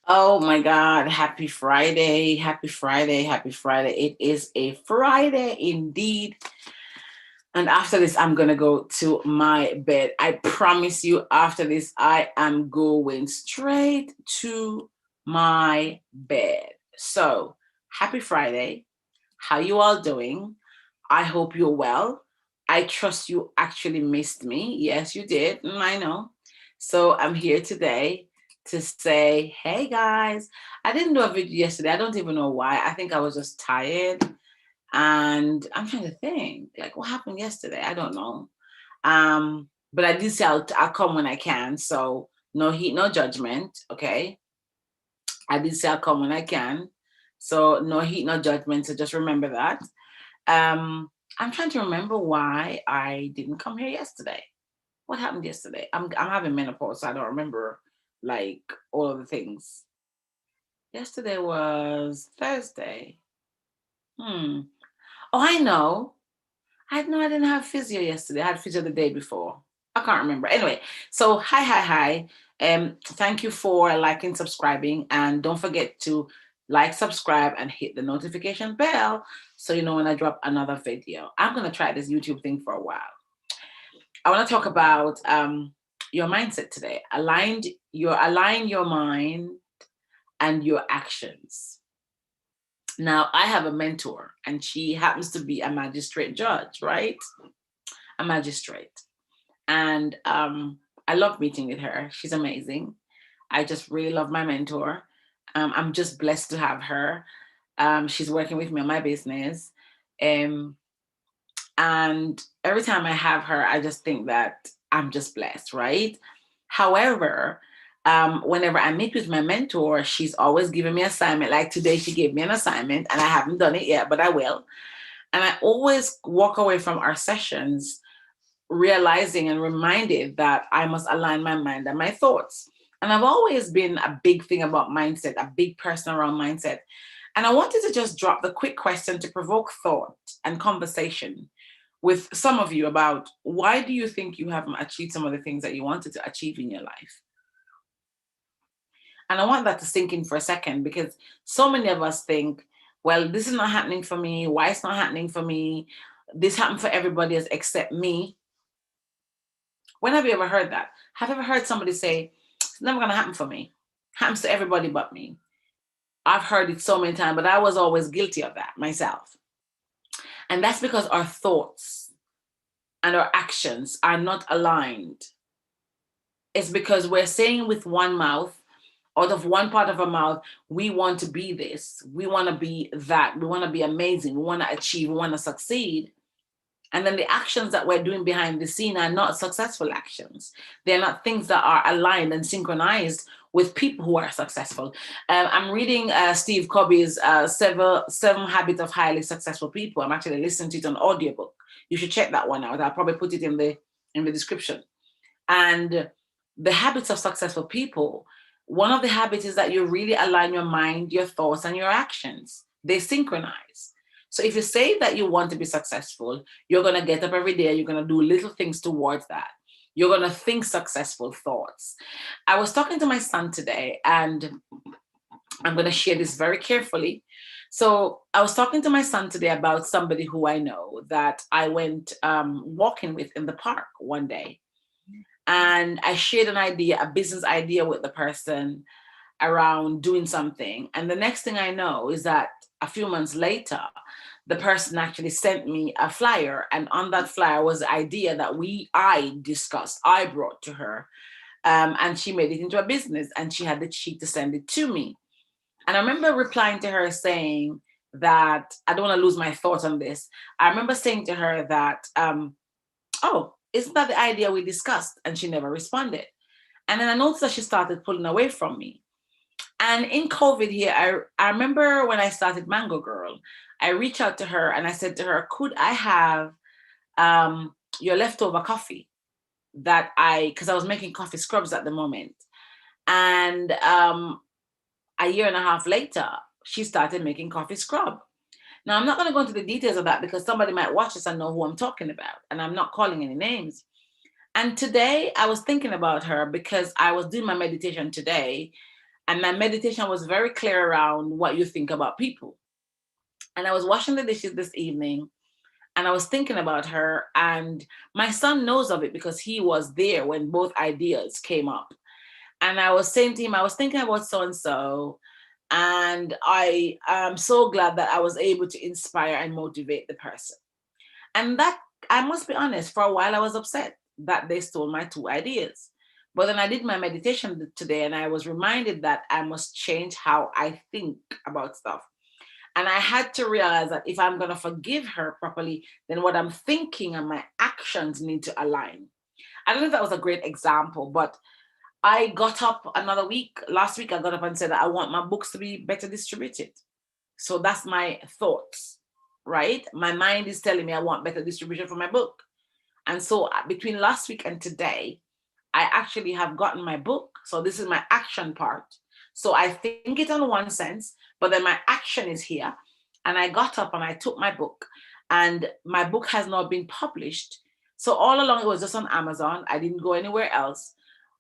Oh my God. Happy Friday. Happy Friday. Happy Friday. It is a Friday indeed. And after this, I'm going to go to my bed. I promise you, after this, I am going straight to my bed. So, happy Friday. How you all doing? I hope you're well. I trust you actually missed me. Yes, you did. I know. So I'm here today to say, hey guys, I didn't do a video yesterday. I don't even know why. I think I was just tired. And I'm trying to think, like, what happened yesterday? I don't know. But I did say I'll come when I can. So no heat, no judgment. Okay. I did say I'll come when I can. So no heat, no judgment. So just remember that. I'm trying to remember why I didn't come here yesterday. What happened yesterday? I'm having menopause, so I don't remember like all of the things. Yesterday was Thursday. Hmm. Oh, I know. I didn't have physio yesterday. I had physio the day before. I can't remember. Anyway, so hi. Thank you for liking, subscribing, and don't forget to like, subscribe, and hit the notification bell so you know when I drop another video. I'm gonna try this YouTube thing for a while. I want to talk about your mindset today. Align your mind and your actions. Now, I have a mentor, and she happens to be a magistrate judge, right? A magistrate. And I love meeting with her. She's amazing. I just really love my mentor. I'm just blessed to have her. She's working with me on my business. Um, and every time I have her, I just think that I'm just blessed, right? However, whenever I meet with my mentor, she's always giving me assignment. Like today, she gave me an assignment, and I haven't done it yet, but I will. And I always walk away from our sessions realizing and reminded that I must align my mind and my thoughts. And I've always been a big thing about mindset, a big person around mindset. And I wanted to just drop the quick question to provoke thought and conversation with some of you about why do you think you haven't achieved some of the things that you wanted to achieve in your life? And I want that to sink in for a second because so many of us think, well, this is not happening for me. Why it's not happening for me? This happened for everybody else except me. When have you ever heard that? Have you ever heard somebody say, it's never going to happen for me? Happens to everybody but me. I've heard it so many times, but I was always guilty of that myself. And that's because our thoughts and our actions are not aligned. It's because we're saying with one mouth, out of one part of our mouth, we want to be this, we want to be that, we want to be amazing, we want to achieve, we want to succeed. And then the actions that we're doing behind the scene are not successful actions. They're not things that are aligned and synchronized with people who are successful. I'm reading Steve Covey's Seven Habits of Highly Successful People. I'm actually listening to it on audiobook. You should check that one out. I'll probably put it in the description. And the habits of successful people, one of the habits is that you really align your mind, your thoughts, and your actions. They synchronize. So if you say that you want to be successful, you're going to get up every day, you're going to do little things towards that. You're going to think successful thoughts. I was talking to my son today, and I'm going to share this very carefully. So I was talking to my son today about somebody who I know that I went walking with in the park one day. And I shared an idea, a business idea with the person around doing something. And the next thing I know is that a few months later, the person actually sent me a flyer. And on that flyer was the idea that I discussed, I brought to her. And she made it into a business and she had the cheek to send it to me. And I remember replying to her saying that I don't want to lose my thoughts on this. I remember saying to her that, oh, isn't that the idea we discussed? And she never responded. And then I noticed that she started pulling away from me. And in COVID here, I remember when I started Mango Girl, I reached out to her and I said to her, could I have your leftover coffee because I was making coffee scrubs at the moment. And a year and a half later, she started making coffee scrub. Now, I'm not going to go into the details of that because somebody might watch this and know who I'm talking about. And I'm not calling any names. And today I was thinking about her because I was doing my meditation today. And my meditation was very clear around what you think about people. And I was washing the dishes this evening and I was thinking about her. And my son knows of it because he was there when both ideas came up. And I was saying to him, I was thinking about so and so. And I am so glad that I was able to inspire and motivate the person. And that, I must be honest, for a while I was upset that they stole my two ideas. But then I did my meditation today and I was reminded that I must change how I think about stuff. And I had to realize that if I'm going to forgive her properly, then what I'm thinking and my actions need to align. I don't know if that was a great example, but I got up another week. Last week, I got up and said that I want my books to be better distributed. So that's my thoughts, right? My mind is telling me I want better distribution for my book. And so between last week and today, I actually have gotten my book. So this is my action part. So I think it on one sense, but then my action is here. And I got up and I took my book, and my book has not been published. So all along it was just on Amazon. I didn't go anywhere else.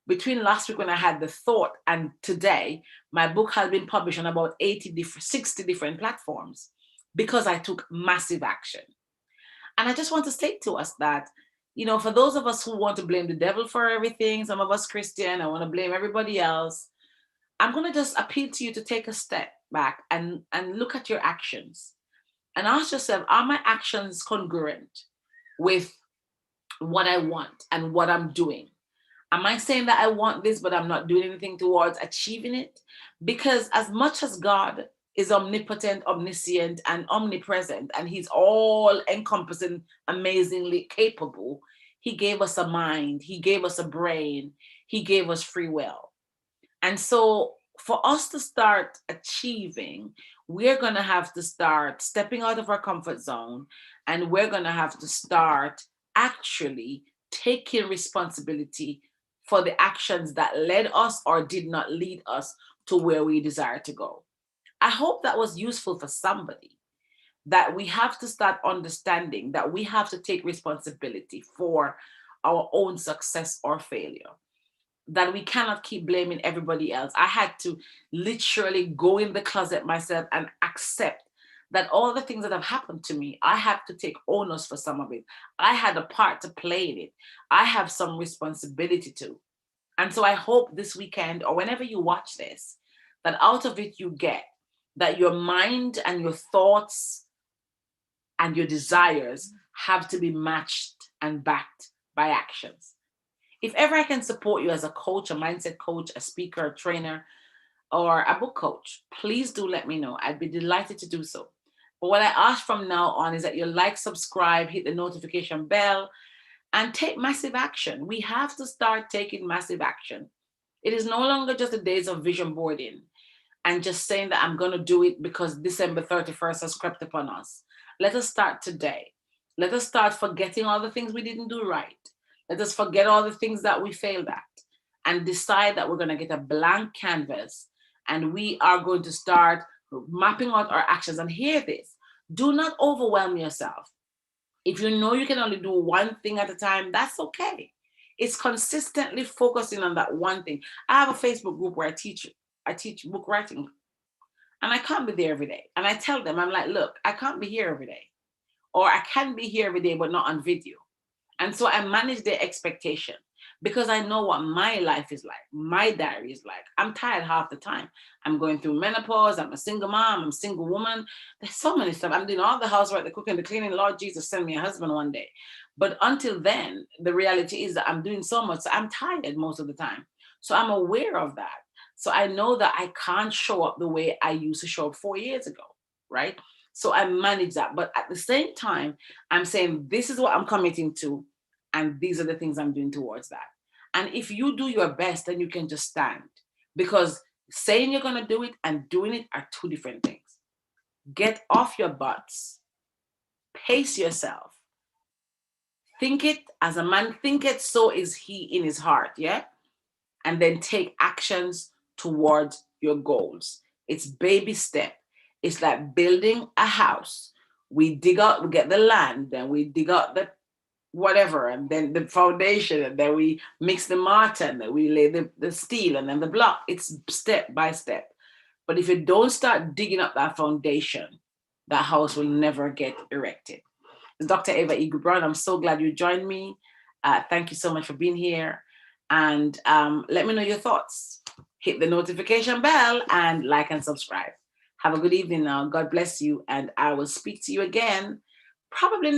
Between last week when I had the thought and today, my book has been published on about 60 different platforms because I took massive action. And I just want to state to us that, for those of us who want to blame the devil for everything, some of us Christian, I want to blame everybody else. I'm going to just appeal to you to take a step back and look at your actions and ask yourself, are my actions congruent with what I want and what I'm doing? Am I saying that I want this, but I'm not doing anything towards achieving it? Because as much as God is omnipotent, omniscient, and omnipresent, and he's all encompassing, amazingly capable, he gave us a mind, he gave us a brain, he gave us free will. And so for us to start achieving, we're going to have to start stepping out of our comfort zone, and we're going to have to start actually taking responsibility for the actions that led us or did not lead us to where we desire to go. I hope that was useful for somebody, that we have to start understanding that we have to take responsibility for our own success or failure, that we cannot keep blaming everybody else. I had to literally go in the closet myself and accept that all the things that have happened to me, I have to take onus for some of it. I had a part to play in it. I have some responsibility to. And so I hope this weekend or whenever you watch this, that out of it you get that your mind and your thoughts and your desires have to be matched and backed by actions. If ever I can support you as a coach, a mindset coach, a speaker, a trainer, or a book coach, please do let me know. I'd be delighted to do so. But what I ask from now on is that you like, subscribe, hit the notification bell, and take massive action. We have to start taking massive action. It is no longer just the days of vision boarding and just saying that I'm going to do it because December 31st has crept upon us. Let us start today. Let us start forgetting all the things we didn't do right. Let us forget all the things that we failed at and decide that we're going to get a blank canvas and we are going to start mapping out our actions. And hear this, do not overwhelm yourself. If you know you can only do one thing at a time, that's okay. It's consistently focusing on that one thing. I have a Facebook group where I teach book writing, and I can't be there every day. And I tell them, I'm like, look, I can't be here every day, or I can be here every day, but not on video. And so I manage their expectation because I know what my life is like. My diary is like. I'm tired half the time. I'm going through menopause. I'm a single mom. I'm a single woman. There's so many stuff. I'm doing all the housework, the cooking, the cleaning. Lord Jesus, send me a husband one day. But until then, the reality is that I'm doing so much. So I'm tired most of the time. So I'm aware of that. So I know that I can't show up the way I used to show up 4 years ago, right? So I manage that. But at the same time, I'm saying this is what I'm committing to, and these are the things I'm doing towards that. And if you do your best, then you can just stand, because saying you're going to do it and doing it are two different things. Get off your butts, pace yourself, think it as a man thinketh, so is he in his heart, yeah? And then take actions towards your goals. It's baby step. It's like building a house. We dig out, we get the land, then we dig out whatever, and then the foundation, and then we mix the mortar, and then we lay the steel, and then the block. It's step by step. But if you don't start digging up that foundation, that house will never get erected. It's Dr. Eva E. Brown. I'm so glad you joined me. Thank you so much for being here. And let me know your thoughts. Hit the notification bell and like and subscribe. Have a good evening now. God bless you. And I will speak to you again probably next